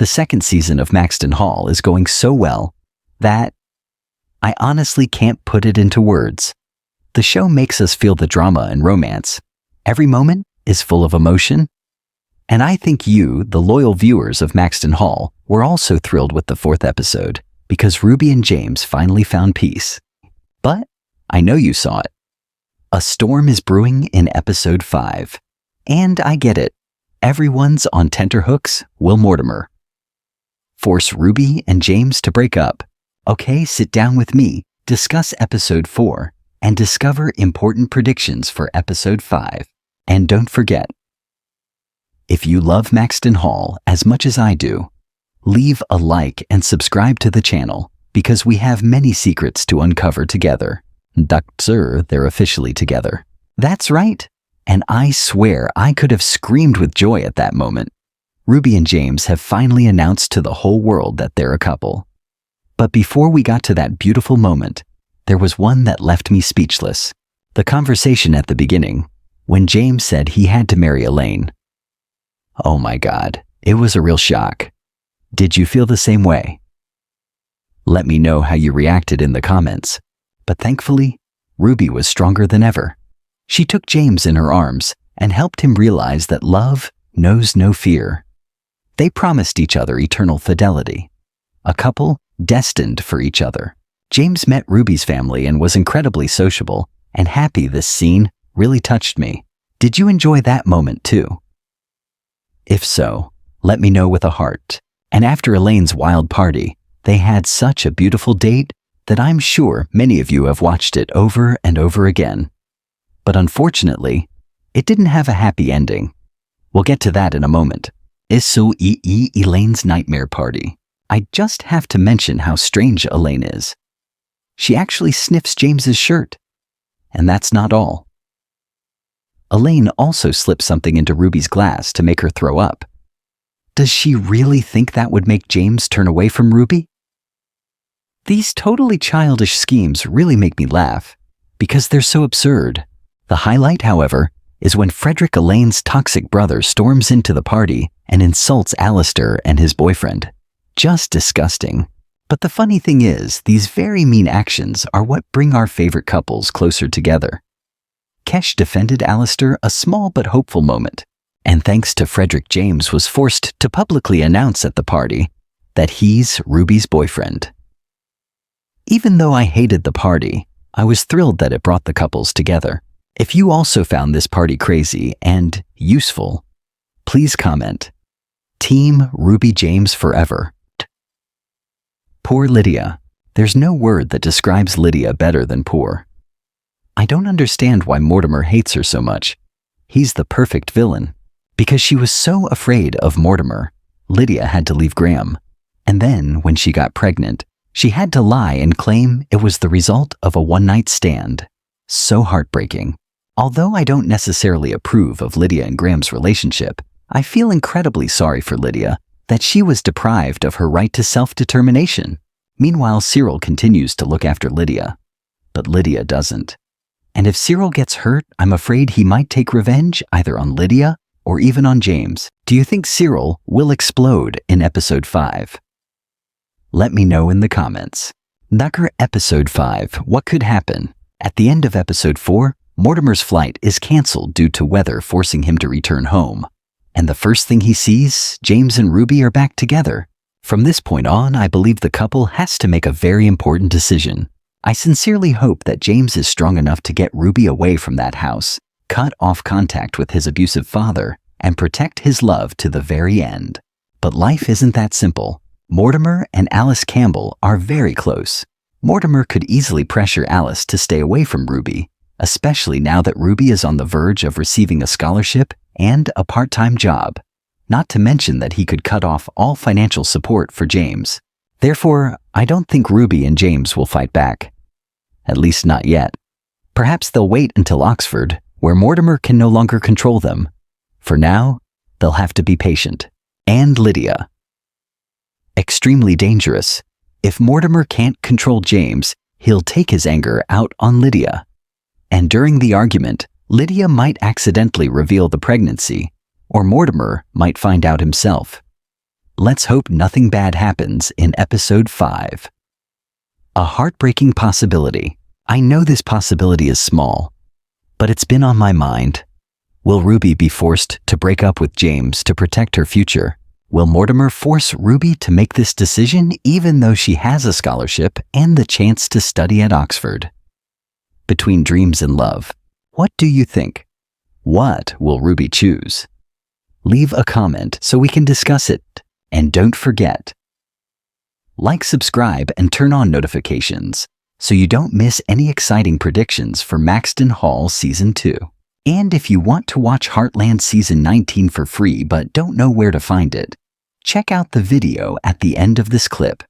The second season of Maxton Hall is going so well that I honestly can't put it into words. The show makes us feel the drama and romance. Every moment is full of emotion. And I think you, the loyal viewers of Maxton Hall, were also thrilled with the fourth episode because Ruby and James finally found peace. But I know you saw it. A storm is brewing in episode 5. And I get it. Everyone's on tenterhooks, Will Mortimer. Force Ruby and James to break up. Okay, sit down with me, discuss episode 4, and discover important predictions for episode 5. And don't forget, if you love Maxton Hall as much as I do, leave a like and subscribe to the channel because we have many secrets to uncover together. They're officially together. That's right. And I swear I could have screamed with joy at that moment. Ruby and James have finally announced to the whole world that they're a couple. But before we got to that beautiful moment, there was one that left me speechless. The conversation at the beginning, when James said he had to marry Elaine. Oh my God, it was a real shock. Did you feel the same way? Let me know how you reacted in the comments. But thankfully, Ruby was stronger than ever. She took James in her arms and helped him realize that love knows no fear. They promised each other eternal fidelity. A couple destined for each other. James met Ruby's family and was incredibly sociable and happy. This scene really touched me. Did you enjoy that moment too? If so, let me know with a heart. And after Elaine's wild party, they had such a beautiful date that I'm sure many of you have watched it over and over again. But unfortunately, it didn't have a happy ending. We'll get to that in a moment. Elaine's nightmare party. I just have to mention how strange Elaine is. She actually sniffs James's shirt. And that's not all. Elaine also slipped something into Ruby's glass to make her throw up. Does she really think that would make James turn away from Ruby? These totally childish schemes really make me laugh because they're so absurd. The highlight, however, is when Frederick Elaine's toxic brother storms into the party and insults Alistair and his boyfriend. Just disgusting. But the funny thing is, these very mean actions are what bring our favorite couples closer together. Kesh defended Alistair a small but hopeful moment, and thanks to Frederick, James was forced to publicly announce at the party that he's Ruby's boyfriend. Even though I hated the party, I was thrilled that it brought the couples together. If you also found this party crazy and useful, please comment. Team Ruby James forever. Poor Lydia. There's no word that describes Lydia better than poor. I don't understand why Mortimer hates her so much. He's the perfect villain. Because she was so afraid of Mortimer, Lydia had to leave Graham. And then, when she got pregnant, she had to lie and claim it was the result of a one-night stand. So heartbreaking. Although I don't necessarily approve of Lydia and Graham's relationship, I feel incredibly sorry for Lydia that she was deprived of her right to self-determination. Meanwhile, Cyril continues to look after Lydia. But Lydia doesn't. And if Cyril gets hurt, I'm afraid he might take revenge either on Lydia or even on James. Do you think Cyril will explode in episode 5? Let me know in the comments. Episode 5, what could happen? At the end of episode 4, Mortimer's flight is cancelled due to weather forcing him to return home. And the first thing he sees, James and Ruby are back together. From this point on, I believe the couple has to make a very important decision. I sincerely hope that James is strong enough to get Ruby away from that house, cut off contact with his abusive father, and protect his love to the very end. But life isn't that simple. Mortimer and Alice Campbell are very close. Mortimer could easily pressure Alice to stay away from Ruby, especially now that Ruby is on the verge of receiving a scholarship and a part-time job. Not to mention that he could cut off all financial support for James. Therefore, I don't think Ruby and James will fight back. At least not yet. Perhaps they'll wait until Oxford, where Mortimer can no longer control them. For now, they'll have to be patient. And Lydia. Extremely dangerous. If Mortimer can't control James, he'll take his anger out on Lydia. And during the argument, Lydia might accidentally reveal the pregnancy, or Mortimer might find out himself. Let's hope nothing bad happens in episode 5. A heartbreaking possibility. I know this possibility is small, but it's been on my mind. Will Ruby be forced to break up with James to protect her future? Will Mortimer force Ruby to make this decision even though she has a scholarship and the chance to study at Oxford? Between dreams and love, what do you think? What will Ruby choose? Leave a comment so we can discuss it. And don't forget, like, subscribe, and turn on notifications so you don't miss any exciting predictions for Maxton Hall Season 2. And if you want to watch Heartland Season 19 for free but don't know where to find it, check out the video at the end of this clip.